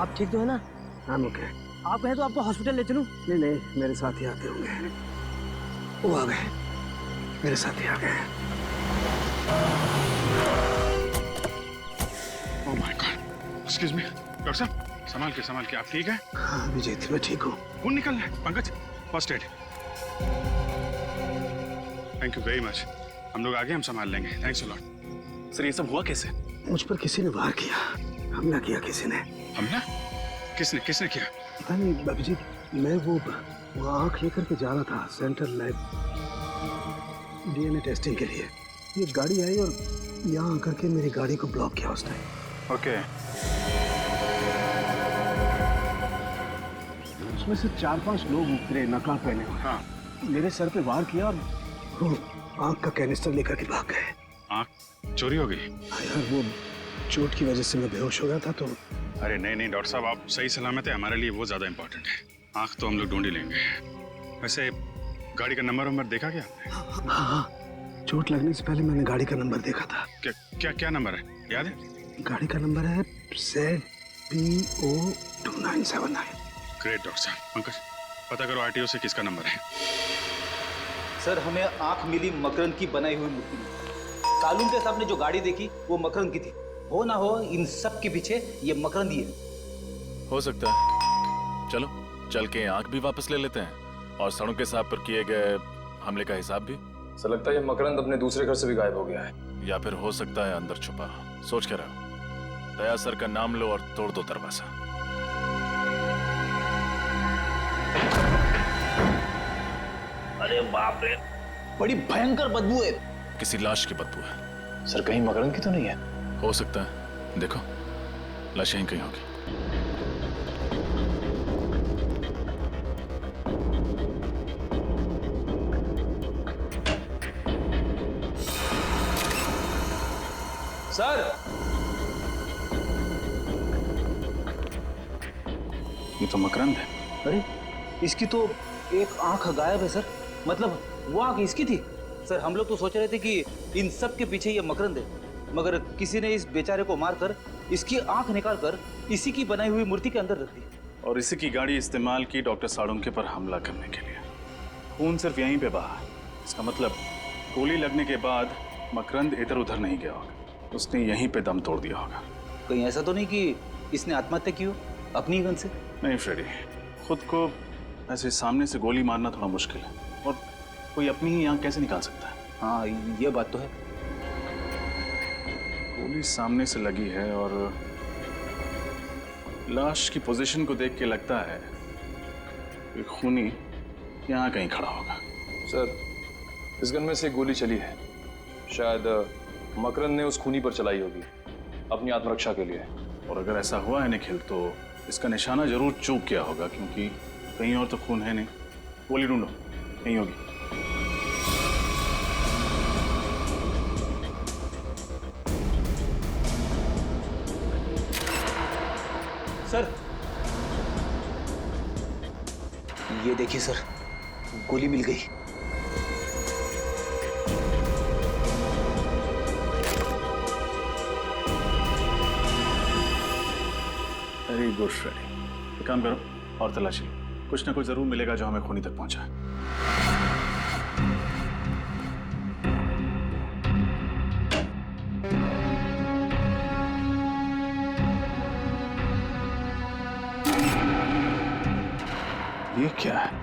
आप ठीक तो है ना? I'm okay. आप कहें तो आपको हॉस्पिटल ले चलूं? नहीं नहीं, मेरे साथ ही आते होंगे। वो आ गए, मेरे साथ ही आ गए। Oh my God, excuse me doctor साहब, संभाल के, आप ठीक है? हाँ विजेत, मैं ठीक हूँ। खून निकल रहा है। Pankaj, first aid. Thank you very much. हम लोग आगे, हम संभाल लेंगे। Thanks a lot. सर ये सब हुआ कैसे? मुझ पर किसी ने वार किया, हमला किया किसी ने। हमला? किसने किया? पता नहीं अभिजीत, मैं वो आँख लेकर के जा रहा था सेंट्रल लैब DNA टेस्टिंग के लिए। ये गाड़ी आई और यहाँ आकर के मेरी गाड़ी को ब्लॉक किया उस टाइम। ओके। उसमें से 4-5 लोग उतरे नकाब पहने हुए। हाँ। मेरे सर पे वार किया और वो आँख का कैनिस्टर लेकर के भाग गए। आँख चोरी हो गई? यार वो चोट की वजह से मैं बेहोश हो गया था तो। अरे नहीं डॉक्टर साहब, आप सही सलामत है, हमारे लिए वो ज्यादा इंपॉर्टेंट है। आँख तो हम लोग ढूंढ ही लेंगे। वैसे गाड़ी का नंबर देखा क्या आपने? हाँ, चोट लगने से पहले मैंने गाड़ी का नंबर देखा था। क्या नंबर है, याद है? गाड़ी का नंबर है ZPO 2979। ग्रेट डॉक्टर साहब। पंकज, पता करो RTO से किसका नंबर है। सर हमें आंख मिली मकरंद की बनाई हुई मूर्ति में। सालून के सामने जो गाड़ी देखी वो मकरंद की थी। हो ना हो इन सब के पीछे ये मकरंद ही है। हो सकता है। चलो चल के आंख भी वापस ले लेते हैं और सड़ों के साहब पर किए गए हमले का हिसाब भी। सर लगता है ये मकरंद अपने दूसरे घर से भी गायब हो गया है। या फिर हो सकता है अंदर छुपा। सोच के रहो। दया सर का नाम लो और तोड़ दो दरवाजा। अरे बाप रे, बड़ी भयंकर बदबू है। किसी लाश की बदबू है। सर कहीं मकरंद की तो नहीं है? हो सकता है, देखो लाश यहीं कहीं होगी। सर ये तो मकरंद है। अरे इसकी तो एक आंख गायब है सर। मतलब वो आंख इसकी थी। सर हम लोग तो सोच रहे थे कि इन सब के पीछे ये मकरंद है, मगर किसी ने इस बेचारे को मारकर इसकी आंख निकालकर इसी की बनाई हुई मूर्ति के अंदर रख दी। और इसी की गाड़ी इस्तेमाल की डॉक्टर साळुंखे पर हमला करने के लिए। खून सिर्फ यहीं पे बहा। इसका मतलब गोली लगने के बाद मकरंद इधर उधर नहीं गया होगा, उसने यहीं पे दम तोड़ दिया होगा। कहीं ऐसा तो नहीं कि इसने आत्महत्या की हो अपनी ही गन से? नहीं फ्रेडी, खुद को ऐसे सामने से गोली मारना थोड़ा मुश्किल है, और कोई अपनी ही आंख कैसे निकाल सकता है? हाँ ये बात तो है। गोली सामने से लगी है और लाश की पोजीशन को देख के लगता है कि खूनी यहाँ कहीं खड़ा होगा। सर इस गन में से एक गोली चली है, शायद मकरंद ने उस खूनी पर चलाई होगी अपनी आत्मरक्षा के लिए। और अगर ऐसा हुआ है निखिल, तो इसका निशाना जरूर चूक गया होगा, क्योंकि कहीं और तो खून है नहीं। गोली ढूंढो, कहीं होगी। सर ये देखिए सर, गोली मिल गई। Very good Freddy. एक काम करो और तलाशी लो, कुछ ना कुछ जरूर मिलेगा जो हमें खूनी तक पहुंचा है। ये क्या है?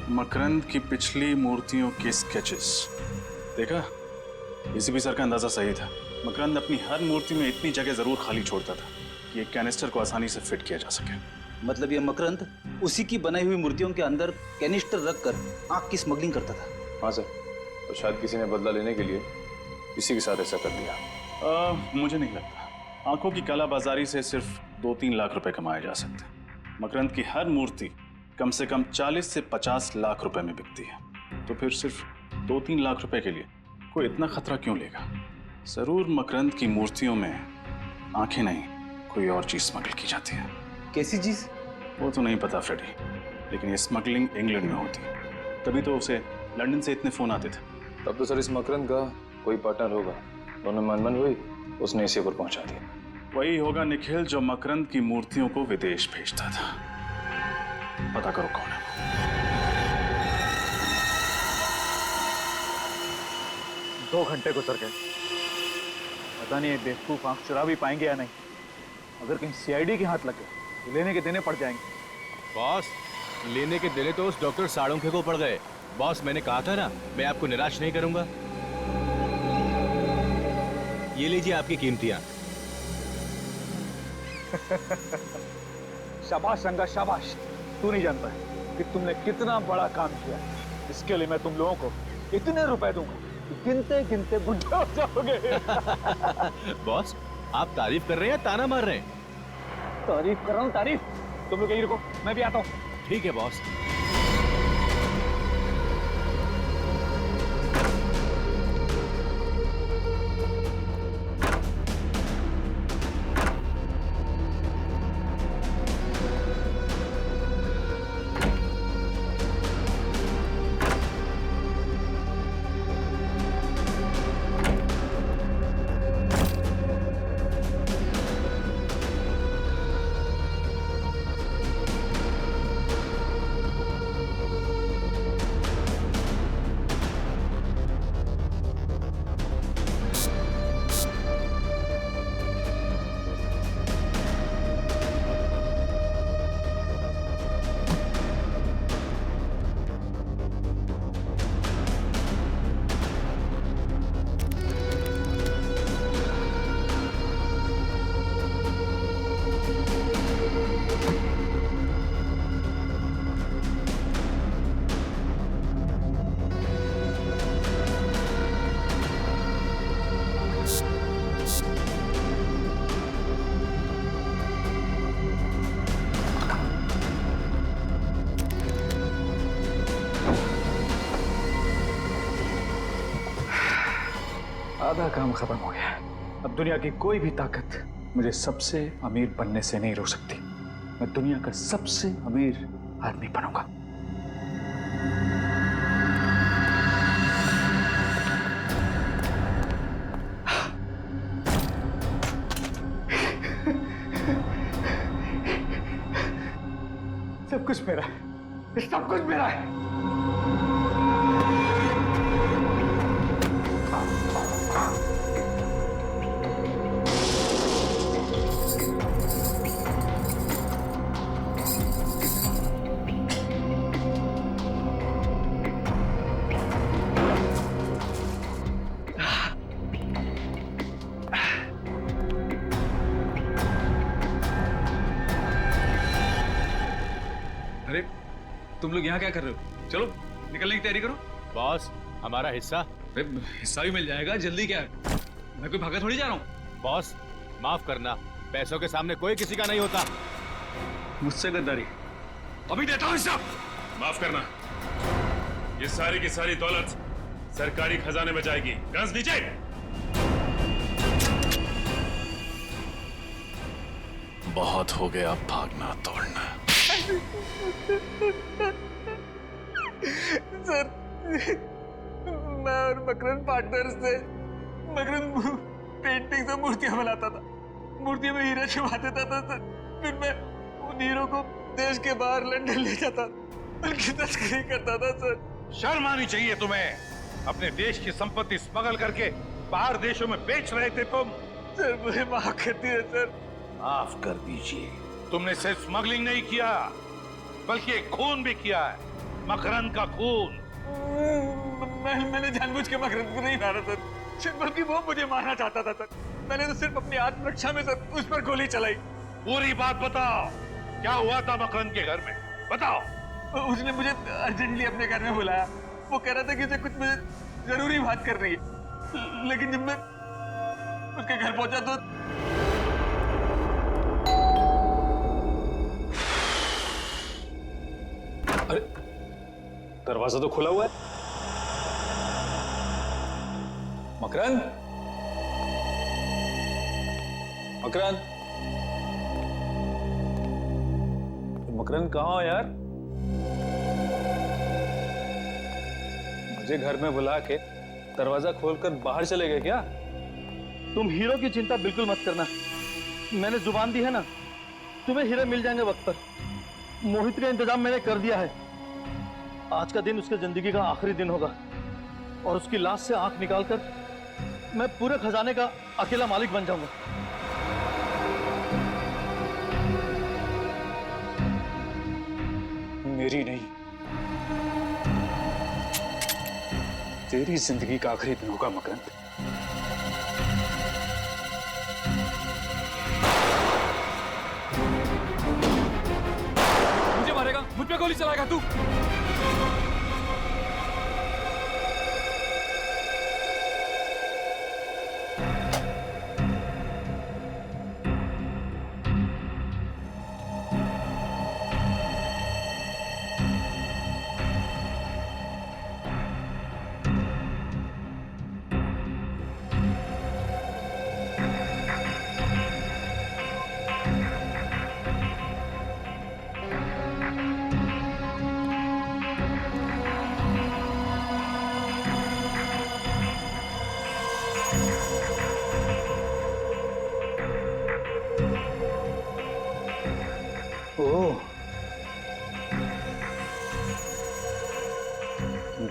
मकरंद की पिछली मूर्तियों के स्केचेस देखा? एसीपी सर का अंदाजा सही था। मकरंद अपनी हर मूर्ति में इतनी जगह जरूर खाली छोड़ता था कि एक कैनिस्टर को आसानी से फिट किया जा सके। मतलब ये मकरंद उसी की बनाई हुई मूर्तियों के अंदर कैनिस्टर रखकर आंख की स्मगलिंग करता था। हाँ सर, और शायद किसी ने बदला लेने के लिए इसी के साथ ऐसा कर दिया। मुझे नहीं लगता। आंखों की कालाबाजारी से सिर्फ 2-3 लाख रुपए कमाए जा सकते हैं। मकरंद की हर मूर्ति कम से कम 40 से 50 लाख रुपए में बिकती है, तो फिर सिर्फ 2-3 लाख रुपए के लिए वो इतना खतरा क्यों लेगा? जरूर मकरंद की मूर्तियों में आंखें नहीं, कोई और चीज स्मगल की जाती है। कैसी चीज? वो तो नहीं पता फ्रेडी, लेकिन ये स्मगलिंग इंग्लैंड में होती है, तभी तो उसे लंदन से इतने फोन आते थे। तब तो सर इस मकरंद का कोई पार्टनर होगा, दोनों मनमन हुई, उसने इसी पर पहुंचा दिया। वही होगा निखिल जो मकरंद की मूर्तियों को विदेश भेजता था। पता करो कौन है। 2 घंटे गुजर गए, पता नहीं ये बेवकूफ आंख चुरा भी पाएंगे या नहीं। अगर कहीं सीआईडी के हाथ लग गए तो लेने के देने पड़ जाएंगे। बॉस, लेने के देने तो उस डॉक्टर साड़ोंखे को पड़ गए। बॉस, मैंने कहा था ना, मैं आपको निराश नहीं करूंगा। ये लीजिए आपकी कीमतियां। शाबाश रंगा शाबाश। तू नहीं जानता कि तुमने कितना बड़ा काम किया। इसके लिए मैं तुम लोगों को इतने रुपए दूंगा, गिनते गिनते बुढ़े हो जाओगे। बॉस, आप तारीफ कर रहे हैं या ताना मार रहे हैं? तारीफ कर रहा हूँ, तारीफ। तुम लोग यहीं रुको, मैं भी आता हूँ। ठीक है बॉस। आधा काम खत्म हो गया। अब दुनिया की कोई भी ताकत मुझे सबसे अमीर बनने से नहीं रोक सकती। मैं दुनिया का सबसे अमीर आदमी बनूंगा। सब कुछ मेरा है, सब कुछ मेरा है। अरे तुम लोग यहाँ क्या कर रहे हो? चलो निकलने की तैयारी करो। बॉस, हमारा हिस्सा। अरे हिस्सा भी मिल जाएगा, जल्दी क्या है? मैं कोई भागा थोड़ी जा रहा हूँ। बॉस, माफ करना, पैसों के सामने कोई किसी का नहीं होता। मुझसे गद्दारी। अभी देता हूँ हिस्सा। माफ करना, ये सारी की सारी दौलत सरकारी खजाने में जाएगी। गज नीचे। बहुत हो गया भागना तोड़ना। सर, मैं और मकरंद पार्टनर्स थे। मकरंद पेंटिंग से मूर्तियां बनाता था, मूर्तियों में हीरा छुपा देता था सर। फिर मैं उन हीरो को देश के बाहर लंदन ले जाता, उनकी तस्करी करता था सर। शर्म आनी चाहिए तुम्हें। अपने देश की संपत्ति स्मगल करके बाहर देशों में बेच रहे थे तुम। सर मुझे माफ कर दिया सर। माफ कर दीजिए। तुमने सिर्फ स्मगलिंग नहीं किया, बल्कि एक खून भी किया है, मकरंद का खून। मैंने जानबूझ के मकरंद को नहीं मारा सर, बल्कि वो मुझे मारना चाहता था सर। मैंने तो सिर्फ अपनी आत्मरक्षा में सर उस पर गोली चलाई। पूरी बात बताओ, क्या हुआ था मकरंद के घर में? बताओ। उसने मुझे अर्जेंटली अपने घर में बुलाया। वो कह रहा था कि उसे कुछ मुझे जरूरी बात कर रही है, लेकिन जब मैं उसके घर पहुंचा तो अरे दरवाजा तो खुला हुआ है। मकरंद, मकरंद, मकरंद कहाँ हो यार? मुझे घर में बुला के दरवाजा खोलकर बाहर चले गए क्या? तुम हीरो की चिंता बिल्कुल मत करना, मैंने जुबान दी है ना, तुम्हें हीरे मिल जाएंगे वक्त पर। मोहित का इंतजाम मैंने कर दिया है। आज का दिन उसके जिंदगी का आखिरी दिन होगा और उसकी लाश से आंख निकालकर मैं पूरे खजाने का अकेला मालिक बन जाऊंगा। मेरी नहीं, तेरी जिंदगी का आखिरी दिन होगा मकरंद। मुझे मारेगा, मुझ पे गोली चलाएगा तू?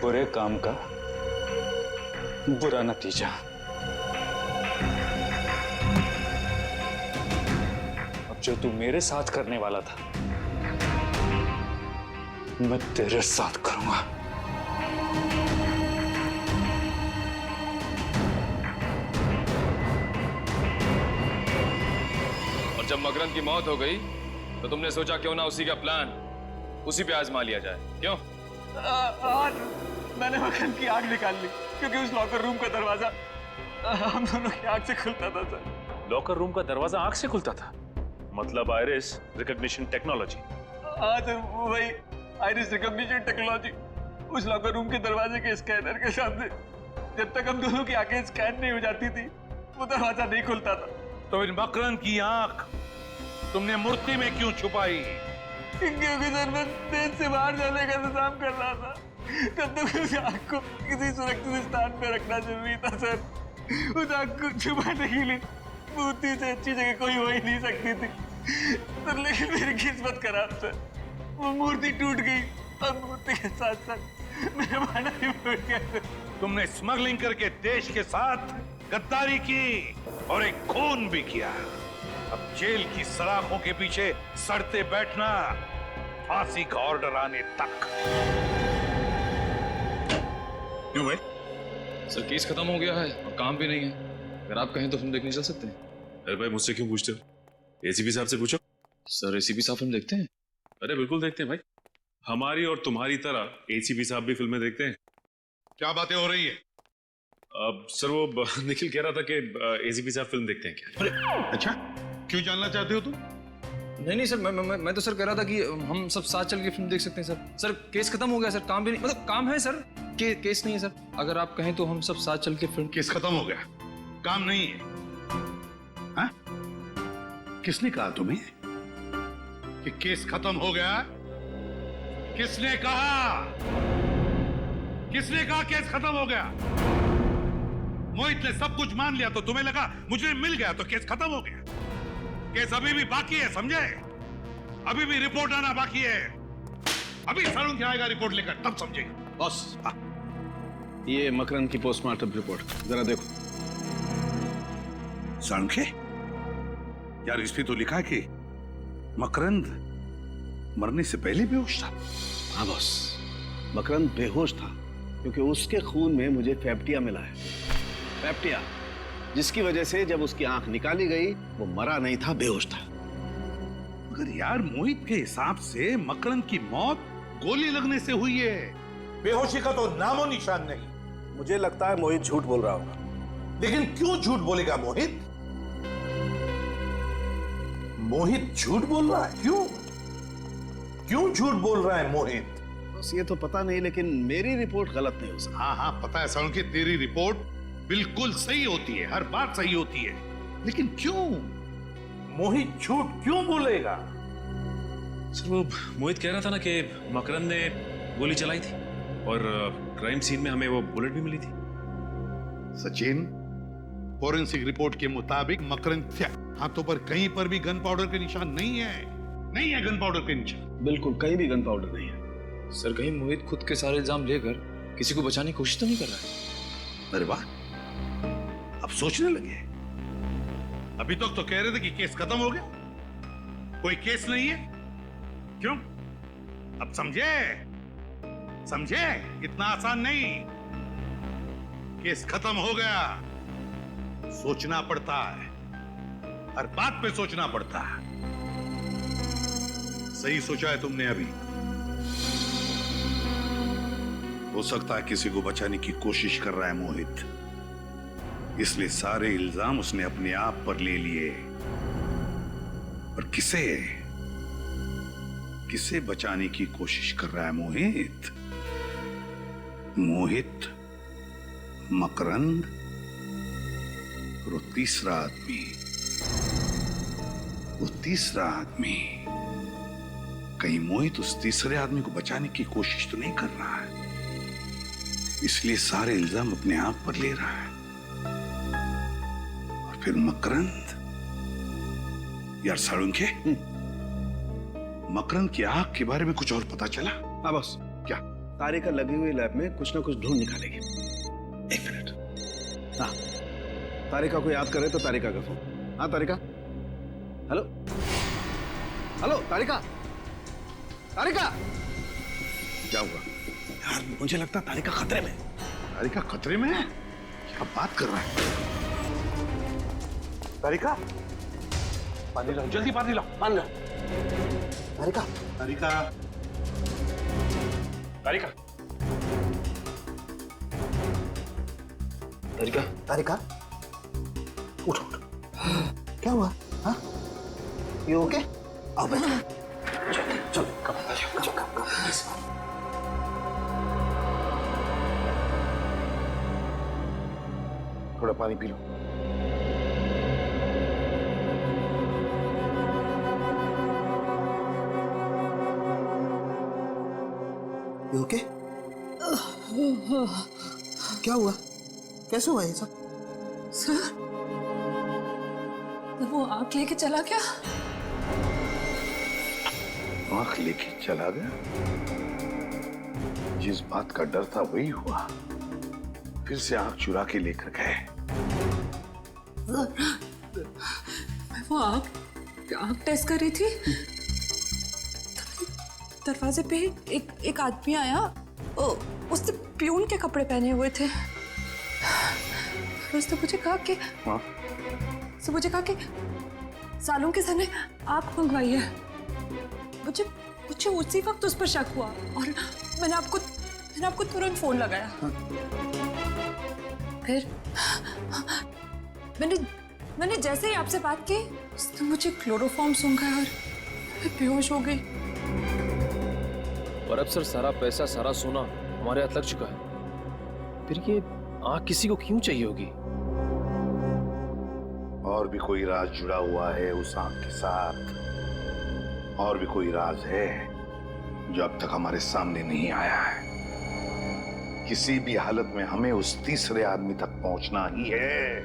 बुरे काम का बुरा नतीजा। अब जो तू मेरे साथ करने वाला था, मैं तेरे साथ करूंगा। और जब मकरंद की मौत हो गई तो तुमने सोचा क्यों ना उसी का प्लान उसी पे आजमा लिया जाए, क्यों? मैंने मकरंद की आग निकाल ली क्योंकि उस लॉकर रूम का दरवाजा हम दोनों की आग से खुलता था सर। लॉकर रूम का दरवाजा आंख से खुलता था? मतलब आइरिस रिकॉग्निशन टेक्नोलॉजी? हाँ सर, वही आइरिस रिकॉग्निशन टेक्नोलॉजी। उस लॉकर रूम के दरवाजे के स्कैनर के सामने जब तक हम दोनों की आंखें स्कैन नहीं हो जाती थी, वो दरवाजा नहीं खुलता था। तो इन मकरंद की आंख तुमने मूर्ति में क्यों छुपाई? क्योंकि सर मैं देश से बाहर जाने का इंतजाम कर रहा था, तब तक उस आग को किसी सुरक्षित स्थान पे रखना जरूरी था सर। उस आग को छुपाने के लिए मूर्ति से अच्छी जगह कोई हो ही नहीं सकती थी सर, लेकिन मेरी किस्मत खराब सर, वो मूर्ति टूट गई और मूर्ति के साथ साथ मेरा माना भी फूट गया सर। तुमने स्मगलिंग करके देश के साथ गद्दारी की और एक खून भी किया। अब जेल की सलाखों के पीछे सड़ते बैठना, फांसी का ऑर्डर आने तक। क्यों भाई? सर केस खत्म हो गया है और काम भी नहीं है। अगर आप कहें तो फिल्म देखने चल सकते हैं। अरे भाई मुझसे क्यों पूछते हो? एसीपी साहब से पूछो। सर एसीपी साहब फिल्म देखते हैं? अरे बिल्कुल देखते हैं भाई, हमारी और तुम्हारी तरह एसीपी साहब भी फिल्में देखते हैं। क्या बातें हो रही है? अब सर वो निखिल कह रहा था कि एसीपी साहब फिल्म देखते हैं क्या? अच्छा, क्यों जानना चाहते हो तुम? नहीं सर, मैं तो सर कह रहा था कि हम सब साथ चल के फिल्म देख सकते हैं सर। सर केस खत्म हो गया सर, काम भी नहीं, मतलब काम है सर, केस नहीं है सर। अगर आप कहें तो हम सब साथ चल के फिल्म। केस खत्म हो गया, काम नहीं है? हाँ? किसने कहा तुम्हें कि केस खत्म हो गया? किसने कहा? किसने कहा केस खत्म हो गया? मोहित ने सब कुछ मान लिया तो तुम्हें लगा मुझे मिल गया तो केस खत्म हो गया। केस अभी भी बाकी है, समझे? अभी भी रिपोर्ट आना बाकी है। अभी सारुंखे आएगा रिपोर्ट लेकर, तब समझेगा। बॉस, ये मकरंद की पोस्टमार्टम रिपोर्ट जरा देखो। सारुंखे? यार इस पे तो लिखा है कि मकरंद मरने से पहले बेहोश था। हाँ बॉस, मकरंद बेहोश था क्योंकि उसके खून में मुझे फैप्टिया मिला है। फैप्टिया जिसकी वजह से जब उसकी आंख निकाली गई वो मरा नहीं था, बेहोश था। मगर यार मोहित के हिसाब से मकरंद की मौत गोली लगने से हुई है। बेहोशी का तो नामो निशान नहीं। मुझे लगता है मोहित झूठ बोल रहा होगा। लेकिन क्यों झूठ बोलेगा मोहित? मोहित झूठ बोल रहा है, क्यों? क्यों झूठ बोल रहा है मोहित? बस ये तो पता नहीं, लेकिन मेरी रिपोर्ट गलत नहीं हो सकती। हाँ पता है सारुंखे, तेरी रिपोर्ट बिल्कुल सही होती है, हर बात सही होती है, लेकिन क्यों? मोहित झूठ क्यों बोलेगा? सर वो मोहित कह रहा था ना कि मकरंद ने गोली चलाई थी और क्राइम सीन में हमें वो बुलेट भी मिली थी। सचिन, फोरेंसिक रिपोर्ट के मुताबिक मकरंद के हाथों पर कहीं पर भी गन पाउडर के निशान नहीं है, नहीं है गन पाउडर के निशान। बिल्कुल कहीं भी गन पाउडर नहीं है। सर कहीं मोहित खुद के सारे इल्जाम लेकर किसी को बचाने की कोशिश तो नहीं कर रहा है? अरे वाह, अब सोचने लगे। अभी तक तो कह रहे थे कि केस खत्म हो गया, कोई केस नहीं है। क्यों? अब समझे? समझे? इतना आसान नहीं। केस खत्म हो गया। सोचना पड़ता है, हर बात पे सोचना पड़ता है। सही सोचा है तुमने अभी। हो सकता है किसी को बचाने की कोशिश कर रहा है मोहित, इसलिए सारे इल्जाम उसने अपने आप पर ले लिए। और किसे बचाने की कोशिश कर रहा है मोहित? मोहित, मकरंद और वो तीसरा आदमी। कहीं मोहित उस तीसरे आदमी को बचाने की कोशिश तो नहीं कर रहा है, इसलिए सारे इल्जाम अपने आप पर ले रहा है। और फिर मकरंद, यार साळुंखे, मकरंद की आंख के बारे में कुछ और पता चला? हाँ बॉस। क्या? तारिका लगी हुई लैब में कुछ ना कुछ ढूंढ निकालेगी। एक मिनट। हाँ, तारिका को याद करे तो तारिका का फोन। हाँ तारिका, हेलो हेलो तारिका, तारिका। क्या हुआ यार? मुझे लगता है तारिका खतरे में। तारिका खतरे में है? क्या बात कर रहा है? तारिका, पानी लाओ, जल्दी पानी लाओ। पानी लाओ। तारिका, तारिका, तारिका, तारिका, तारिका, उठो उठो। क्या हुआ? हाँ, यू ओके? आओ बैठो। चलो चलो, कम। थोड़ा पानी पी लो। You okay? क्या हुआ? कैसे हुआ ये सब? सर, वो आंख लेके चला क्या? आंख लेके चला गया? जिस बात का डर था वही हुआ। फिर से आंख चुरा के लेकर गए। वो आंख टेस्ट कर रही थी, दरवाजे पे एक आदमी आया। उसने प्यून के कपड़े पहने हुए थे। उसने मुझे कहा कि सालों के सर ने आंख मंगवाई है। मुझे उसी वक्त उस पर शक हुआ और मैंने आपको तुरंत फोन लगाया। फिर मैंने जैसे ही आपसे बात की, उसने मुझे क्लोरोफॉर्म सूंघा और मैं बेहोश हो गई। और अब सर सारा पैसा, सारा सोना हमारे हाथ लग चुका है। फिर ये आंख किसी को क्यों चाहिए होगी? और भी कोई राज जुड़ा हुआ है उस आंख के साथ। और भी कोई राज है जो अब तक हमारे सामने नहीं आया है। किसी भी हालत में हमें उस तीसरे आदमी तक पहुंचना ही है।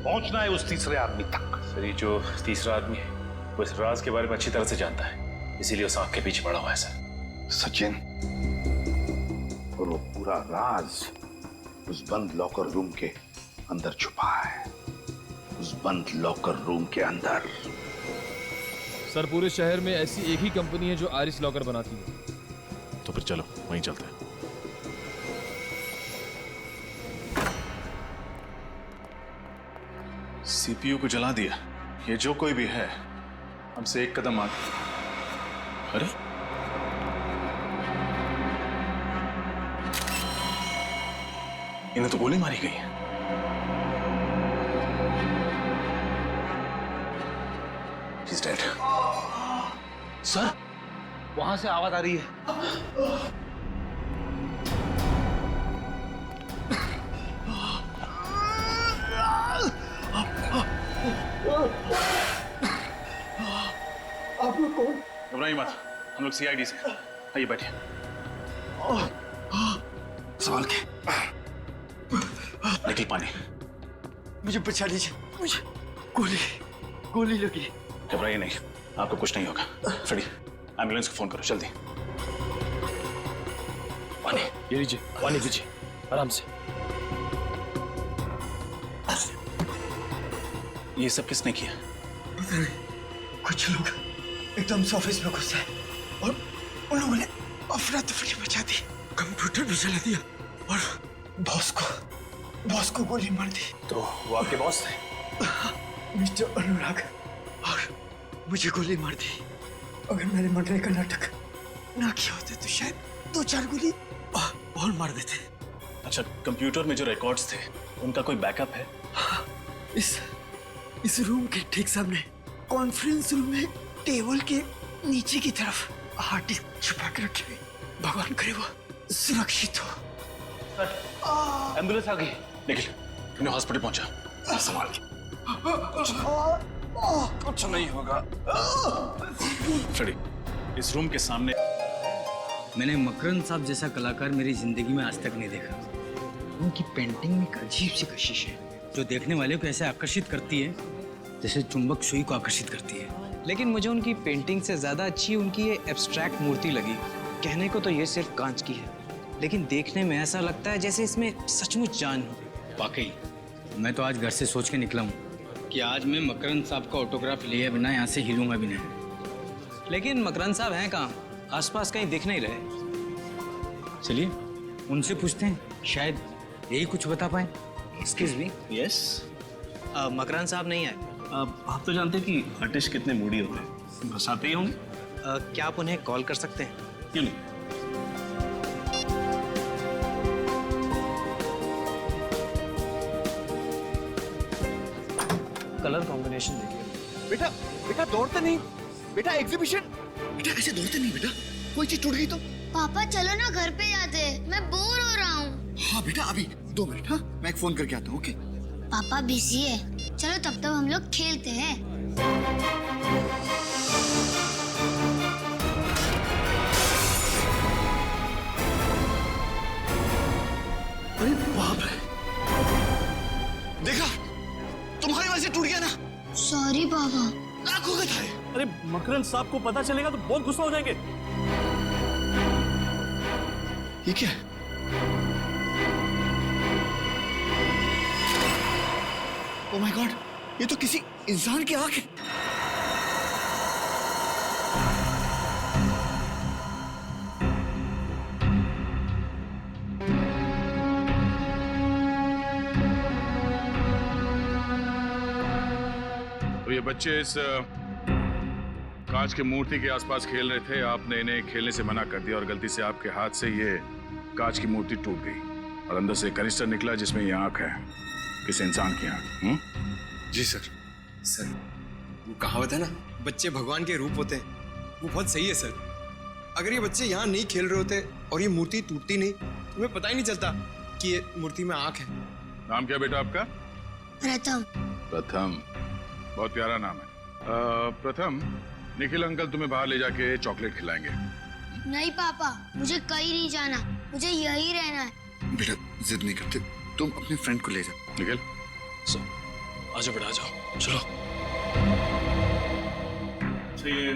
पहुंचना है उस तीसरे आदमी तक। सर ये जो तीसरा आदमी है वो इस राज के बारे में अच्छी तरह से जानता है, इसीलिए उस आंख के पीछे पड़ा हुआ है सर। सचिन, और वो पूरा राज उस बंद लॉकर रूम के अंदर छुपा है। उस बंद लॉकर रूम के अंदर। सर पूरे शहर में ऐसी एक ही कंपनी है जो आरिस लॉकर बनाती है। तो फिर चलो वहीं चलते हैं। सीपीयू को जला दिया। ये जो कोई भी है हमसे एक कदम आगे। अरे इन्हें तो गोली मारी गई है। He's dead. सर, वहां से आवाज आ रही है। आप लोग कौन? घबराइए मत, हम लोग सीआईडी से। आइए बैठिए। सवाल के निकल पानी। मुझे बचा लीजिए, मुझे गोली लगी। घबराइए नहीं, आपको कुछ नहीं होगा। फ्रेडी, एम्बुलेंस को फोन करो जल्दी। पानी ये लीजिए, पानी दीजिए आराम से। ये सब किसने किया? पता नहीं, कुछ लोग एकदम से ऑफिस में घुस आए और उन लोगों ने अफरा तफरी मचा दी, कंप्यूटर भी जला दिया और बॉस को गोली मार दी। तो वो आपके बॉस थे? मिस्टर अनुराग, और मुझे गोली मार दी। अगर मैंने मरने का नाटक ना किया होता तो शायद 2-4 गोली और मार देते। अच्छा, कंप्यूटर में जो रिकॉर्ड्स थे उनका कोई बैकअप है? इस रूम के ठीक सामने कॉन्फ्रेंस रूम में टेबल के नीचे की तरफ हार्ड डिस्क छुपा के रखे हुए। भगवान करे वो सुरक्षित हो। एम्बुलेंस आ गई। निखिल, इन्हें हॉस्पिटल पहुंचा। संभाल के। कुछ नहीं होगा। फ्रेडी, इस रूम के सामने मैंने मकरंद साहब जैसा कलाकार मेरी जिंदगी में आज तक नहीं देखा। उनकी पेंटिंग में एक अजीब सी कशिश है जो देखने वाले को ऐसे आकर्षित करती है जैसे चुंबक सुई को आकर्षित करती है। लेकिन मुझे उनकी पेंटिंग से ज्यादा अच्छी उनकी ये एब्स्ट्रैक्ट मूर्ति लगी। कहने को तो ये सिर्फ कांच की है, लेकिन देखने में ऐसा लगता है जैसे इसमें सचमुच जान हो। वाकई मैं तो आज घर से सोच के निकला हूँ कि आज मैं मकरंद साहब का ऑटोग्राफ लिए बिना यहाँ से हिलूंगा भी नहीं। लेकिन मकरंद साहब हैं कहाँ? आसपास कहीं दिख नहीं रहे। चलिए उनसे पूछते हैं, शायद यही कुछ बता पाए। Excuse me. यस, मकरंद साहब नहीं आए। आप तो जानते हैं कि आर्टिस्ट कितने मूडी होते हैं, बस आते ही होंगे। क्या आप उन्हें कॉल कर सकते हैं? क्यों नहीं? कलर कॉम्बिनेशन देखिए। बेटा दौड़ते नहीं। बेटा एग्जीबिशन। बेटा ऐसे दौड़ते नहीं बेटा, कोई चीज टूट गई तो। पापा चलो ना घर पे जाते हैं, मैं बोर हो रहा हूँ। हाँ बेटा, अभी 2 मिनट। हाँ, मैं एक फोन करके आता हूँ। ओके। पापा बिजी है, चलो तब तक हम लोग खेलते हैं। अरे बाप रे, देखा तुम्हारी वजह से टूट गया ना। सॉरी पापा। लाखों का था। अरे मकरंद साहब को पता चलेगा तो बहुत गुस्सा हो जाएंगे। ये क्या है? ओह माय गॉड, ये तो किसी इंसान की आंख है। तो ये बच्चे इस कांच की मूर्ति के आसपास खेल रहे थे, आपने इन्हें खेलने से मना कर दिया और गलती से आपके हाथ से ये कांच की मूर्ति टूट गई और अंदर से कनिस्टर निकला जिसमें ये आंख है, किसी इंसान की आंख। जी सर। वो कहावत है ना, बच्चे भगवान के रूप होते हैं, वो बहुत सही है सर। अगर ये बच्चे यहाँ नहीं खेल रहे होते और ये मूर्ति टूटती नहीं तो हमें पता ही नहीं चलता कि ये मूर्ति में आंख है। नाम क्या बेटा आपका? प्रथम। प्रथम, बहुत प्यारा नाम है। प्रथम, निखिल अंकल तुम्हें बाहर ले जाके चॉकलेट खिलाएंगे। नहीं पापा, मुझे कहीं नहीं जाना, मुझे यहीं रहना है। बेटा जिद नहीं करते, तुम अपने फ्रेंड को ले जाओ। निखिल, आजाओ बेटा, आजाओ, चलो। अच्छा, ये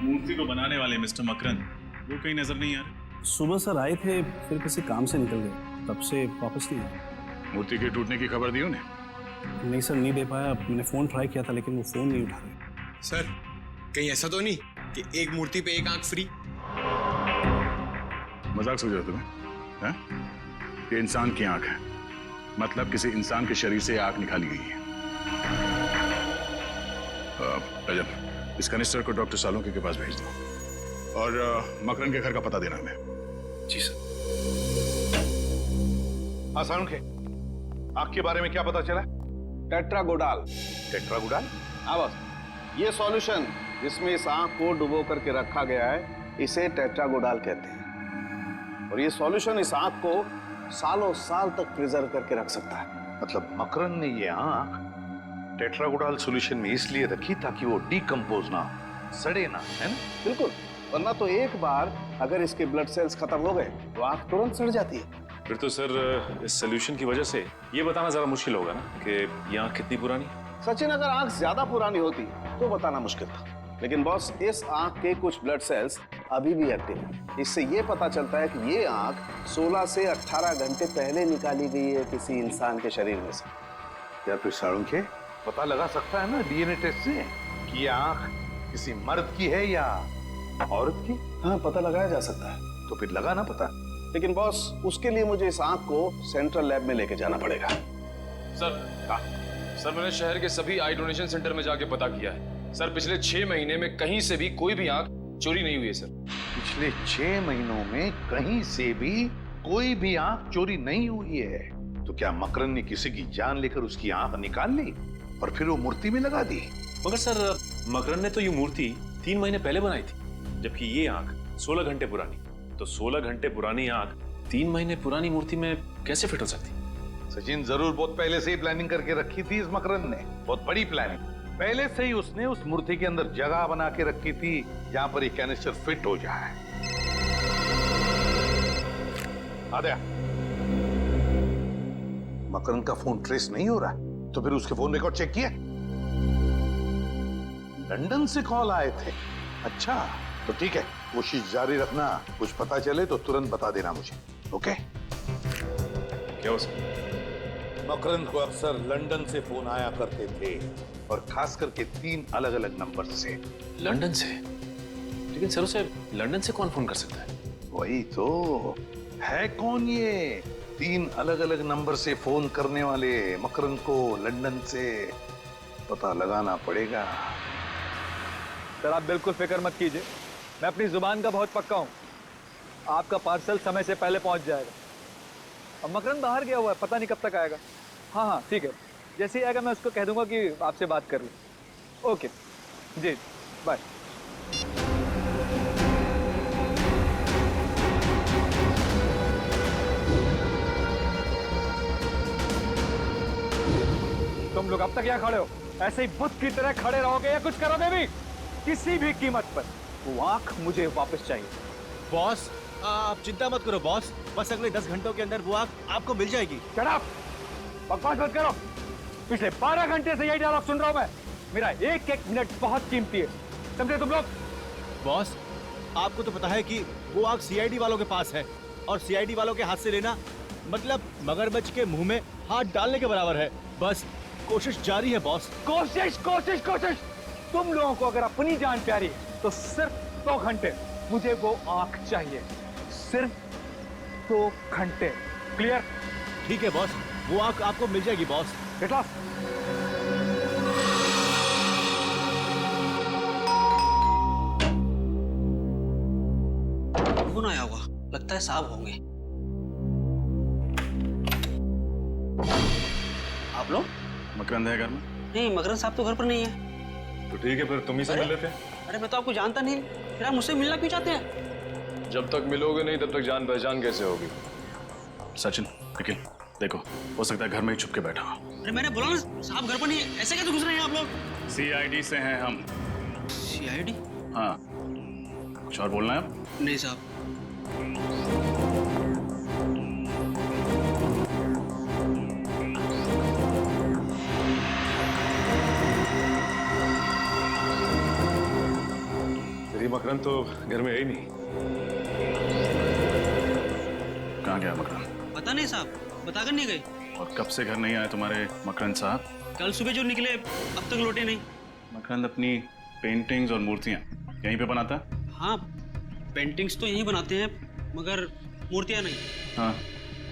मूर्ति को बनाने वाले मिस्टर मकरंद, वो कहीं नजर नहीं आ रहे? सुबह सर आए थे, फिर किसी काम से निकल गए, तब से वापस नहीं आए। मूर्ति के टूटने की खबर दी उन्हें? नहीं सर, नहीं दे पाया। मैंने फोन ट्राई किया था लेकिन वो फोन नहीं उठा रहे। सर कहीं ऐसा तो नहीं कि एक मूर्ति पे एक आंख फ्री? मजाक समझ रहे हो तुम्हें? हैं? ये इंसान की आंख है, मतलब किसी इंसान के शरीर से आंख निकाली गई है। रजन, इस कनिस्टर को डॉक्टर सालुंके के पास भेज दो और मकरंद के घर का पता देना हमें। जी सर। हाँ सालुंके, आंख के बारे में क्या पता चला? टेट्रागोडाल। टेट्रागोडाल? हाँ बस, ये सॉल्यूशन जिसमें इस आंख को डुबो करके रखा गया है, इसे टेट्रागोडाल कहते हैं। और ये सॉल्यूशन इस आंख को सालों साल तक प्रिजर्व करके रख सकता है। मतलब मकरंद ने ये आंख टेट्रागोडाल सॉल्यूशन में इसलिए रखी ताकि वो डिकम्पोज ना हो, सड़े ना, है ना? बिल्कुल, वरना तो एक बार अगर इसके ब्लड सेल्स खत्म हो गए तो आंख तुरंत सड़ जाती है। फिर तो सर इस सोल्यूशन की वजह से ये बताना जरा मुश्किल होगा ना कि ये आंख कितनी पुरानी है। सचिन, अगर आंख ज्यादा पुरानी होती तो बताना मुश्किल था, लेकिन बॉस इस आंख के कुछ ब्लड सेल्स अभी भी एक्टिव हैं। इससे ये पता चलता है कि ये आंख 16 से 18 घंटे पहले निकाली गई है किसी इंसान के शरीर में से। या फिर साळुंखे पता लगा सकता है ना डीएनए टेस्ट से कि ये आंख किसी मर्द की है या औरत की? हाँ, पता लगाया जा सकता है। तो फिर लगा ना पता। लेकिन बॉस, उसके लिए मुझे इस आंख को सेंट्रल लैब में लेके जाना पड़ेगा। सर मैंने शहर के सभी आई डोनेशन सेंटर में जाके पता किया है सर। पिछले 6 महीने में कहीं से भी कोई भी आंख चोरी नहीं हुई है सर। पिछले 6 महीनों में कहीं से भी कोई भी आंख चोरी नहीं हुई है? तो क्या मकरंद ने किसी की जान लेकर उसकी आंख निकाल ली और फिर वो मूर्ति में लगा दी? मगर सर मकरंद ने तो ये मूर्ति 3 महीने पहले बनाई थी, जबकि ये आंख 16 घंटे पुरानी। तो 16 घंटे पुरानी आंख 3 महीने पुरानी मूर्ति में कैसे फिट हो सकती? सचिन, जरूर बहुत पहले से ही प्लानिंग करके रखी थी इस मकरंद ने, बहुत बड़ी प्लानिंग। पहले से ही उसने उस मूर्ति के अंदर जगह बना के रखी थी जहां पर ये कैनिस्टर फिट हो जाए। आद्या, मकरंद का फोन ट्रेस नहीं हो रहा, तो फिर उसके फोन रिकॉर्ड चेक किए? लंदन से कॉल आए थे। अच्छा, तो ठीक है, कोशिश जारी रखना। कुछ पता चले तो तुरंत बता देना मुझे, ओके? क्या हो सकता? मकरंद को अक्सर लंदन से फोन आया करते थे, और खास करके 3 अलग अलग नंबर से। लंदन से? लेकिन सर उसे लंदन से कौन फोन कर सकता है? वही तो है, कौन ये 3 अलग अलग नंबर से फोन करने वाले? मकरंद को लंदन से पता लगाना पड़ेगा। सर आप बिल्कुल फिक्र मत कीजिए, मैं अपनी जुबान का बहुत पक्का हूँ। आपका पार्सल समय से पहले पहुंच जाएगा। और मकरंद बाहर गया हुआ है, पता नहीं कब तक आएगा। हाँ, ठीक है, जैसे ही आएगा मैं उसको कह दूंगा कि आपसे बात कर लूँ। ओके जी, बाय। तुम लोग अब तक यहाँ खड़े हो, ऐसे ही बुत की तरह खड़े रहोगे या कुछ करोगे भी? किसी भी कीमत पर वो आंख मुझे वापस चाहिए। बॉस आप चिंता मत करो बॉस, बस अगले 10 घंटों के अंदर वो आंख आपको मिल जाएगी। शट अप, बकवास मत करो। पिछले 12 घंटे से यही डायलॉग सुन रहा हूं मैं। मेरा एक एक मिनट बहुत कीमती है, समझे तुम लोग? बॉस आपको तो पता है कि वो आंख सीआईडी वालों के पास है, और सीआईडी वालों के हाथ से लेना मतलब मगरमच्छ के मुंह में हाथ डालने के बराबर है। बस कोशिश जारी है बॉस। कोशिश कोशिश कोशिश। तुम लोगों को अगर अपनी जान प्यारी है तो सिर्फ 2 घंटे मुझे वो आंख चाहिए, सिर्फ 2 घंटे। क्लियर? ठीक है बॉस, वो आंख आपको मिल जाएगी बॉस। Get lost. कौन आया होगा? लगता है साहब होंगे। आप लोग? मकरंद है घर में? नहीं, मकरंद साहब तो घर पर नहीं है। तो ठीक है, फिर तुम ही से मिल लेते हैं। अरे मैं तो आपको जानता नहीं, फिर आप मुझसे मिलना क्यों चाहते हैं? जब तक मिलोगे नहीं तब तक जान पहचान कैसे होगी? सचिन, निखिल, देखो, हो सकता है घर में ही छुप के बैठा हो। अरे मैंने बोला ना साहब घर पर नहीं है, ऐसे कैसे घुस रहे हैं आप लोग? सीआईडी से हैं हम। सीआईडी? हाँ, कुछ और बोलना है आप? नहीं साहब। मकरंद तो घर में है ही नहीं। कहाँ गया मकरंद? पता नहीं साहब, बताकर नहीं गए। और कब से घर नहीं आए तुम्हारे मकरंद साहब? कल सुबह जो निकले अब तक लौटे नहीं। मकरंद अपनी पेंटिंग्स और मूर्तियाँ यहीं पे बनाता है? हाँ, पेंटिंग्स तो यहीं बनाते हैं मगर मूर्तियाँ नहीं। हाँ,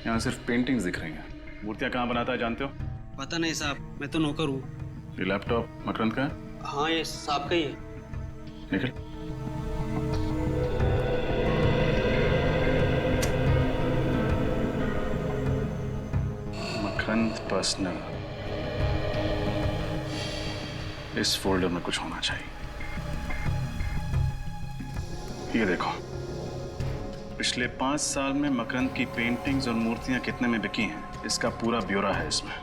यहाँ सिर्फ पेंटिंग्स दिख रही हैं। मूर्तियाँ कहाँ बनाता है जानते हो? पता नहीं साहब, मैं तो नौकर हूँ। ये लैपटॉप मकरंद का है? हाँ, ये साहब का ही है। निखिल, मकरंद पर्सनल, इस फोल्डर में कुछ होना चाहिए। ये देखो, पिछले 5 साल में मकरंद की पेंटिंग्स और मूर्तियां कितने में बिकी हैं, इसका पूरा ब्यौरा है इसमें।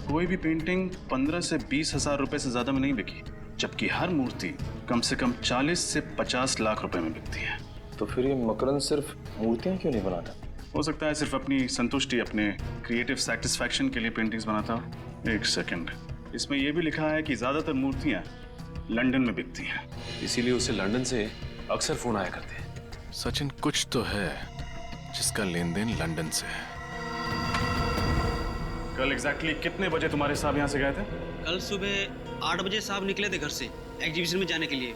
कोई भी पेंटिंग 15 से 20 हजार रुपए से ज्यादा में नहीं बिकी, जबकि हर मूर्ति कम से कम 40 से 50 लाख रुपए में बिकती है। तो फिर ये मकरंद सिर्फ मूर्तियां क्यों नहीं बनाता? हो सकता है सिर्फ अपनी संतुष्टि, अपने क्रिएटिव सेटिस्फैक्शन के लिए पेंटिंग्स बनाता हो। एक सेकंड, इसमें यह भी लिखा है कि ज्यादातर मूर्तियां लंदन में बिकती हैं, इसीलिए उसे लंदन से अक्सर फोन आया करते हैं। सचिन, कुछ तो है जिसका लेन देन लंदन से है। कल एग्जैक्टली कितने बजे तुम्हारे साहब यहाँ से गए थे? कल सुबह 8 बजे साहब निकले थे घर से एग्जीबिशन में जाने के लिए,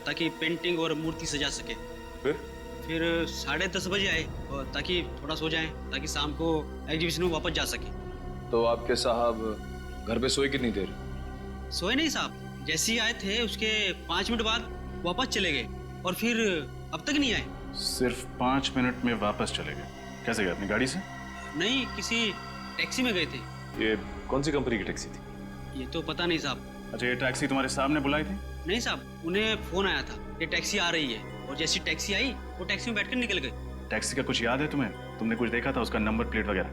ताकि पेंटिंग और मूर्ति सजा सके। फिर 10:30 बजे आए, और ताकि थोड़ा सो जाएं, ताकि शाम को एग्जीबिशन में वापस जा सके। तो आपके साहब घर पे सोए कितनी देर? सोए नहीं साहब, जैसे ही आए थे उसके 5 मिनट बाद वापस चले गए, और फिर अब तक नहीं आए। सिर्फ 5 मिनट में वापस चले गए? कैसे गए, अपनी गाड़ी से? नहीं, किसी टैक्सी में गए थे। ये कौन सी कंपनी की टैक्सी थी? ये तो पता नहीं साहब। अच्छा, ये टैक्सी तुम्हारे सामने बुलाई थी? नहीं साहब, उन्हें फोन आया था ये टैक्सी आ रही है, और जैसी टैक्सी आई वो टैक्सी में बैठकर निकल गए। टैक्सी का कुछ याद है तुम्हें? तुमने कुछ देखा था, उसका नंबर प्लेट वगैरह?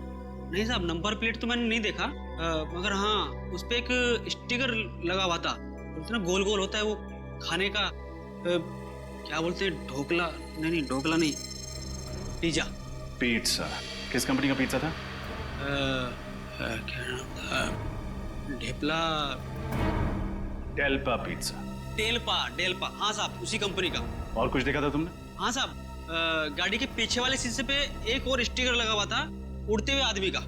नहीं साहब, नंबर प्लेट तो मैंने नहीं देखा, मगर हाँ उस पे एक स्टिकर लगा हुआ था, बोलते ना गोल गोल होता है वो खाने का, क्या बोलते हैं, ढोकला? नहीं, ढोकला नहीं, पिज्जा। पिज्जा? किस कंपनी का पिज्जा था? क्या नाम था? ढेपला, डेल्पा पिज्जा। डेल्पा, हाँ साहब, उसी कंपनी का। और कुछ देखा था तुमने? हाँ साहब, गाड़ी के पीछे वाले शीशे पे एक और स्टिकर लगा हुआ था उड़ते हुए आदमी का।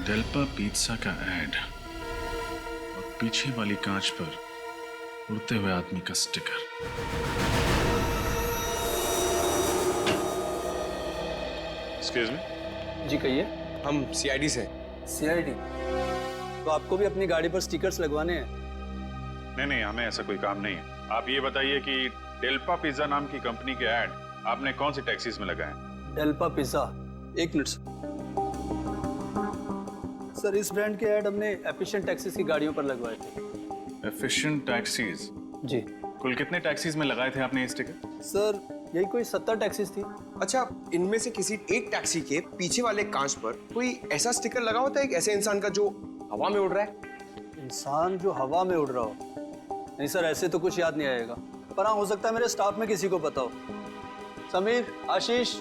डेल्पा पिज्जा का ऐड, और पीछे वाली कांच पर उड़ते हुए आदमी का स्टिकर। Excuse me. जी कहिए। हम सीआईडी से। सीआईडी? तो आपको भी अपनी गाड़ी पर स्टिकर्स लगवाने हैं? नहीं, हमें ऐसा कोई काम नहीं है। आप ये बताइए कि डेल्पा पिज्जा नाम की कंपनी के ऐड आपने कौन सी टैक्सीज में लगाए? डेल्पा पिज्जा? एक मिनट सर, इस ब्रांड के ऐड हमने एफिशिएंट टैक्सीज की गाड़ियों पर लगवाए थे। Efficient taxis? जी। कुल कितने टैक्सीज में लगाए थे आपने ये स्टिकर? सर, यही कोई 70 टैक्सीज थी। अच्छा, इनमें से किसी एक टैक्सी के पीछे वाले कांच पर कोई ऐसा स्टिकर लगा होता है, एक ऐसे इंसान का जो हवा में उड़ रहा है? इंसान जो हवा में उड़ रहा हो? नहीं सर, ऐसे तो कुछ याद नहीं आएगा, पर हाँ हो सकता है मेरे स्टाफ में किसी को पता हो। समीर, आशीष,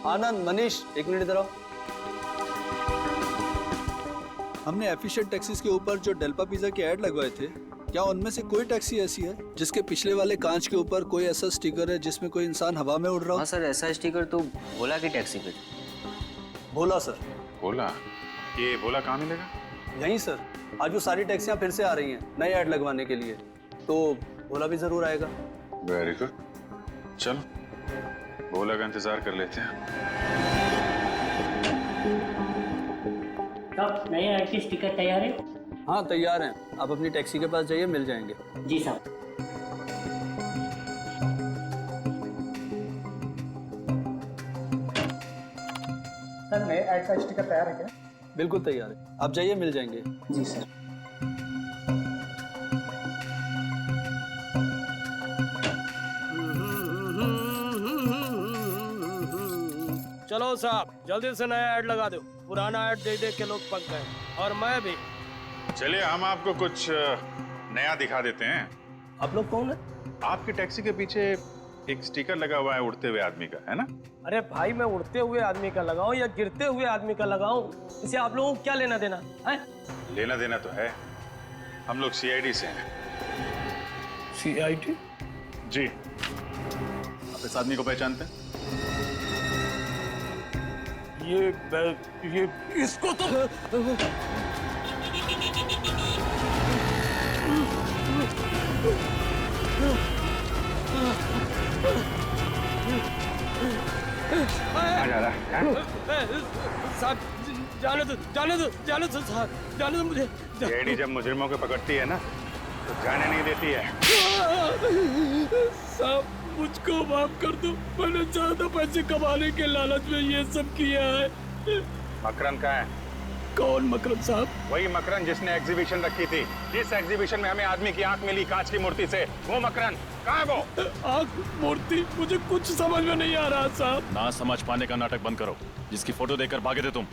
आनंद, मनीष, एक मिनट इधर आओ। हमने एफिशिएंट टैक्सीज के ऊपर जो डेल्पा पिज्जा के ऐड लगवाए थे, क्या उनमें से कोई टैक्सी ऐसी है जिसके पिछले वाले कांच के ऊपर कोई ऐसा स्टिकर है जिसमें कोई इंसान हवा में उड़ रहा हो? हाँ सर, ऐसा स्टिकर तो भोला की टैक्सी पे। भोला सर? भोला? ये भोला कहाँ मिलेगा? यहीं सर, आज वो सारी टैक्सियां फिर से आ रही हैं नए ऐड लगवाने के लिए, तो भोला भी जरूर आएगा। वेरी गुड, चलो भोला का इंतजार कर लेते हैं। साहब, नए ऐड के स्टिकर तैयार है? हाँ तैयार हैं, आप अपनी टैक्सी के पास जाइए, मिल जाएंगे। जी साहब। सर, नए ऐड का स्टिकर तैयार है क्या? बिल्कुल तैयार है, आप जाइए, मिल जाएंगे। जी सर। चलो साहब, जल्दी से नया ऐड लगा दो, पुराना ऐड दे के लोग पक गए, और मैं भी। चलिए हम आपको कुछ नया दिखा देते हैं। आप लोग कौन है? आपकी टैक्सी के पीछे एक स्टिकर लगा हुआ है उड़ते हुए आदमी का, है ना? अरे भाई, मैं उड़ते हुए आदमी का लगाऊं या गिरते हुए आदमी का लगाऊं, इसे आप लोगों को क्या लेना देना है? लेना देना तो है, हम लोग सीआईडी से हैं। सीआईडी? जी। आप इस आदमी को पहचानते हैं? ये इसको तो साहब, जाने दो साहब, जाने दो मुझे। सीआईडी जब मुजरिमों को पकड़ती है ना, तो जाने नहीं देती है। साहब, मुझको माफ कर दो, मैंने ज्यादा पैसे कमाने के लालच में ये सब किया है। मकरंद कहाँ है? कौन मकरंद साहब? वही मकरंद जिसने एग्जीबिशन रखी थी, जिस एग्जीबिशन में हमें आदमी की आंख मिली कांच की मूर्ति से, वो मकरंद कहाँ है? वो आंख मूर्ति? मुझे कुछ समझ में नहीं आ रहा साहब। ना समझ पाने का नाटक बंद करो। जिसकी फोटो देखकर भागे थे तुम,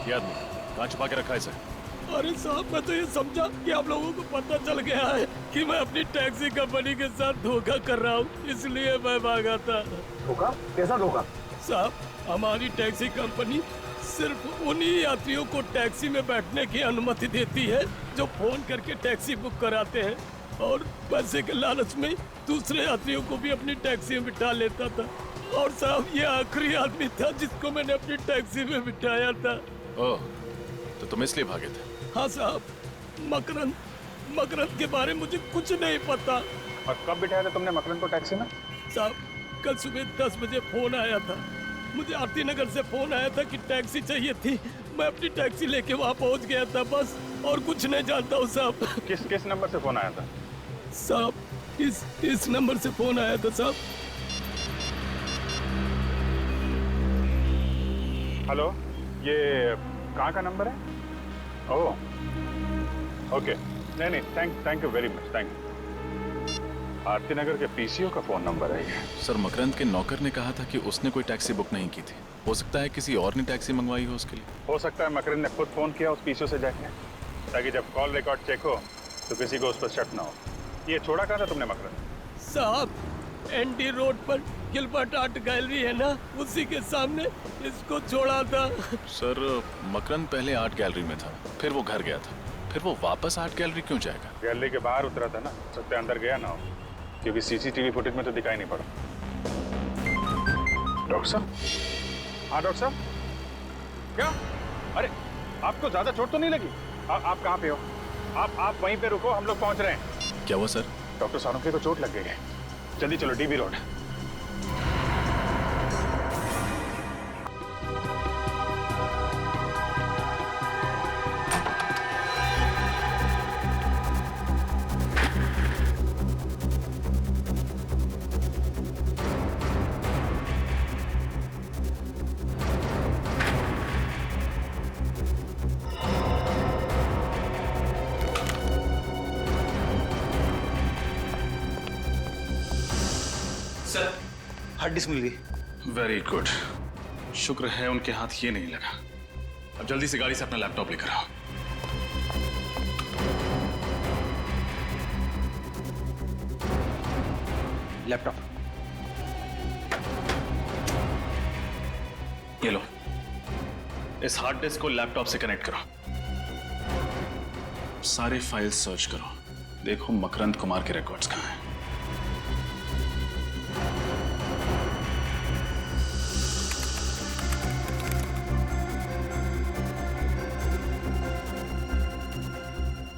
ये आदमी कहाँ छुपा के रखा है इसे? अरे साहब, मैं तो ये समझा कि आप लोगों को पता चल गया है कि मैं अपनी टैक्सी कंपनी के साथ धोखा कर रहा हूँ, इसलिए मैं भागा था। धोखा? कैसा धोखा? साहब, हमारी टैक्सी कंपनी सिर्फ उन्हीं यात्रियों को टैक्सी में बैठने की अनुमति देती है जो फोन करके टैक्सी बुक कराते हैं, और पैसे के लालच में दूसरे यात्रियों को भी अपनी टैक्सी में बिठा लेता था। और साहब, ये आखिरी आदमी था जिसको मैंने अपनी टैक्सी में बिठाया था। ओह, तो तुम इसलिए भागे थे? हाँ साहब, मकरंद के बारे में मुझे कुछ नहीं पता। और कब बिठाया था तुमने मकरंद को टैक्सी में? साहब, कल सुबह 10 बजे फोन आया था। मुझे आरती नगर से फोन आया था कि टैक्सी चाहिए थी। मैं अपनी टैक्सी लेके वहाँ पहुँच गया था, बस, और कुछ नहीं जानता हूँ साहब। किस नंबर से फोन आया था? साहब, इस नंबर से फोन आया था साहब। हेलो, ये कहाँ का नंबर है? ओह, ओके, नहीं, thank you very much, thank you. Aarti Nagar के पीसीओ का फोन नंबर है ये। सर, मकरंद के नौकर ने कहा था कि उसने कोई टैक्सी बुक नहीं की थी। हो सकता है किसी और ने टैक्सी मंगवाई हो उसके लिए। हो सकता है मकरंद ने खुद फोन किया उस पीसीओ से जाके, ताकि जब कॉल रिकॉर्ड चेक हो तो किसी को उस पर शक ना हो। ये छोड़ा कहाँ था तुमने मकरंद? साहब, एनडी रोड पर गिलबर्ट आर्ट गैलरी है ना, उसी के सामने इसको छोड़ा था। सर, मकरंद पहले आर्ट गैलरी में था, फिर वो घर गया था, फिर वो वापस आर्ट गैलरी क्यों जाएगा? गैलरी के बाहर उतरा था ना, सकते अंदर गया ना हो, क्योंकि सीसीटीवी फुटेज में तो दिखाई नहीं पड़ा। डॉक्टर साहब? हाँ डॉक्टर साहब, क्या? अरे, आपको ज्यादा चोट तो नहीं लगी? आप कहाँ पे हो? आप वहीं पे रुको, हम लोग पहुंच रहे हैं। क्या हुआ सर? डॉक्टर सारुंखे को चोट लग गई है, जल्दी चलो डीबी रोड। हार्ड डिस्क मिल गई। वेरी गुड, शुक्र है उनके हाथ ये नहीं लगा। अब जल्दी से गाड़ी से अपना लैपटॉप लेकर आओ। लैपटॉप ये लो, इस हार्ड डिस्क को लैपटॉप से कनेक्ट करो। सारे फाइल्स सर्च करो, देखो मकरंद कुमार के रिकॉर्ड्स कहाँ हैं।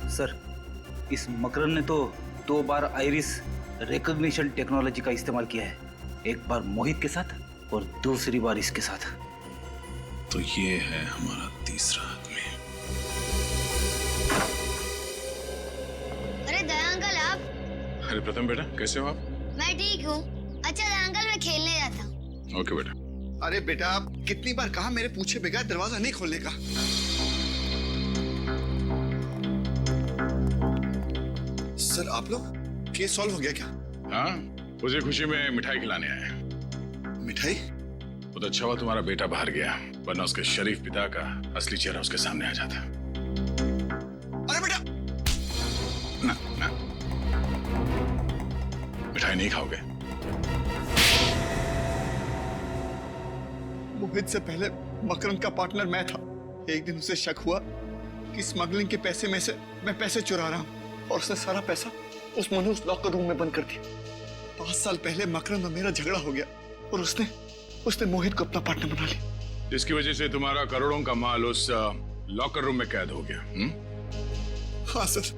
सर, इस मकरंद ने तो 2 बार आइरिस रिकॉग्निशन टेक्नोलॉजी का इस्तेमाल किया है, एक बार मोहित के साथ और दूसरी बार इसके साथ। तो ये है हमारा तीसरा आदमी। अरे दया अंकल, आप? अरे प्रथम बेटा, कैसे हो आप? मैं ठीक हूँ। अच्छा दया अंकल, मैं खेलने जाता हूँ। ओके बेटा। अरे बेटा, आप कितनी बार कहा मेरे पूछे बगैर दरवाजा नहीं खोलने का। सर, आप लोग केस सॉल्व हो गया क्या? हाँ, उसी खुशी में मिठाई खिलाने आए। मिठाई? बहुत अच्छा हुआ तुम्हारा बेटा बाहर गया, वरना उसके शरीफ पिता का असली चेहरा उसके सामने आ जाता। अरे बेटा! ना, ना। मिठाई नहीं खाओगे? मोहित से पहले मकरंद का पार्टनर मैं था। एक दिन उसे शक हुआ कि स्मगलिंग के पैसे में से मैं पैसे चुरा रहा हूँ, और उसने सारा पैसा उस मनहूस लॉकर रूम में बंद कर दिया। 5 साल पहले मकरंद और मेरा झगड़ा हो गया, और उसने मोहित को अपना पार्टनर बना लिया। जिसकी वजह से तुम्हारा करोड़ों का माल उस लॉकर रूम में कैद हो गया। हाँ सर,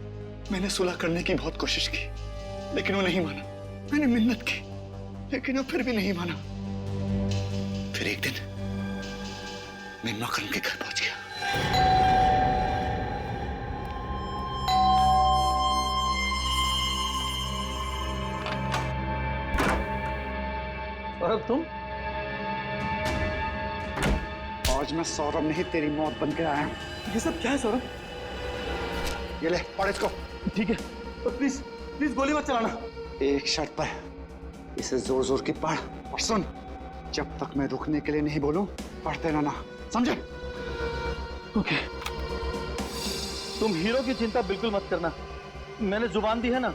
मैंने सुलह करने की बहुत कोशिश की, लेकिन वो नहीं माना। मैंने मिन्नत की, लेकिन वो फिर भी नहीं माना। फिर एक दिन मैं मकरंद के घर पहुंच गया। सौरभ, तुम? आज मैं सौरभ नहीं, तेरी मौत बन के आया हूँ। ये सब क्या है सौरभ? ये ले, पढ़ इसको। ठीक है, तो प्लीज गोली मत चलाना। एक शर्त पर, इसे जोर जोर की पढ़, और सुन, जब तक मैं रुकने के लिए नहीं बोलूं, पढ़ते रहना, समझे? ओके। तुम हीरो की चिंता बिल्कुल मत करना। मैंने जुबान दी है ना,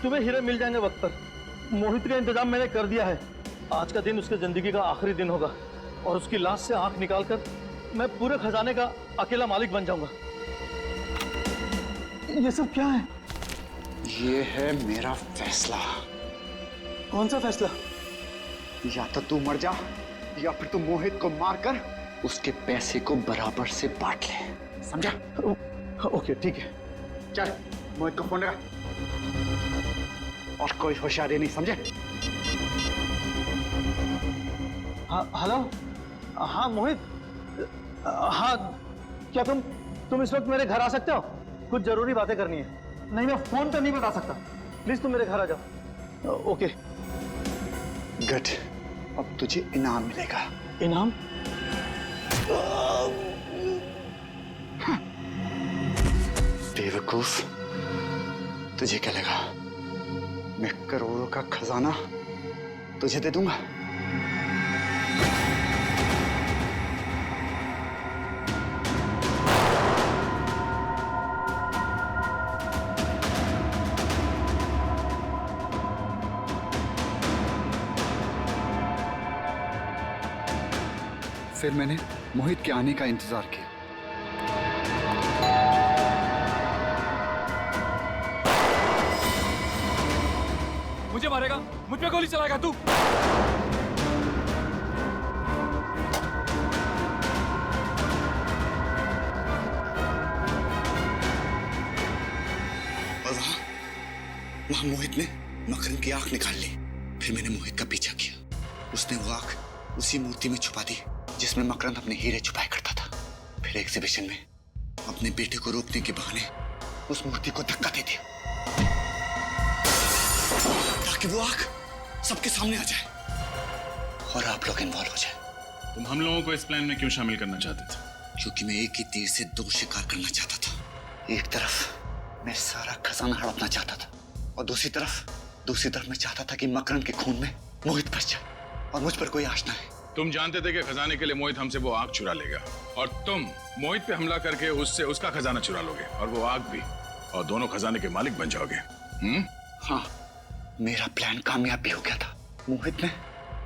तुम्हें हीरे मिल जाएंगे वक्त पर। मोहित का इंतजाम मैंने कर दिया है। आज का दिन उसकी जिंदगी का आखिरी दिन होगा और उसकी लाश से आंख निकालकर मैं पूरे खजाने का अकेला मालिक बन जाऊंगा। ये सब क्या है? ये है मेरा फैसला। कौन सा फैसला? या तो तू मर जा या फिर तू मोहित को मारकर उसके पैसे को बराबर से बांट ले, समझा? ओके ठीक है। चल मोहित को फोन लगा और कोई होशियारी नहीं, समझे? हाँ हेलो। हाँ मोहित। हाँ क्या तुम इस वक्त मेरे घर आ सकते हो? कुछ जरूरी बातें करनी है। नहीं मैं फोन पे नहीं बता सकता, प्लीज तुम मेरे घर आ जाओ। ओके गुड, अब तुझे इनाम मिलेगा। इनाम? बेवकूफ, तुझे क्या लगा मैं करोड़ों का खजाना तुझे दे दूंगा? फिर मैंने मोहित के आने का इंतजार किया। मुझे मारेगा, मुझ पे गोली चलाएगा तू? और वहां मोहित ने मकरंद की आंख निकाल ली। फिर मैंने मोहित का पीछा किया। उसने वो आंख उसी मूर्ति में छुपा दी जिसमें मकरंद अपने हीरे छुपाया करता था। फिर एग्जीबिशन में अपने बेटे को रोकने के बहाने उस मूर्ति को धक्का दे दिया ताकि वो आंख सबके सामने आ जाए और आप लोग इन्वॉल्व हो जाए। तुम हम लोगों को इस प्लान में क्यों शामिल करना चाहते थे? क्योंकि मैं एक ही तीर से दो शिकार करना चाहता था। एक तरफ मैं सारा खजाना हड़पना चाहता था और दूसरी तरफ मैं चाहता था कि मकरंद के खून में मोहित बच जाए और मुझ पर कोई आश ना है। तुम जानते थे कि खजाने के लिए मोहित हमसे वो आग चुरा लेगा और तुम मोहित पे हमला करके उससे उसका खजाना चुरा लोगे और वो आग भी, और दोनों खजाने के मालिक बन जाओगे। हाँ, मेरा प्लान कामयाब भी हो गया था। मोहित ने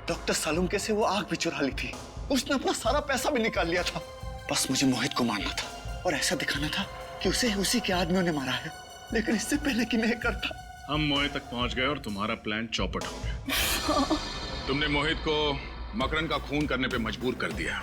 डॉक्टर सालुंके से वो आग भी चुरा ली थी। उसने अपना सारा पैसा भी निकाल लिया था। बस मुझे मोहित को मारना था और ऐसा दिखाना था कि उसे उसी के आदमियों ने मारा है, लेकिन इससे पहले कि मैं करता। हम मोहित तक पहुंच गए और तुम्हारा प्लान चौपट हो गया। तुमने मोहित को मकरंद का खून करने पे मजबूर कर दिया।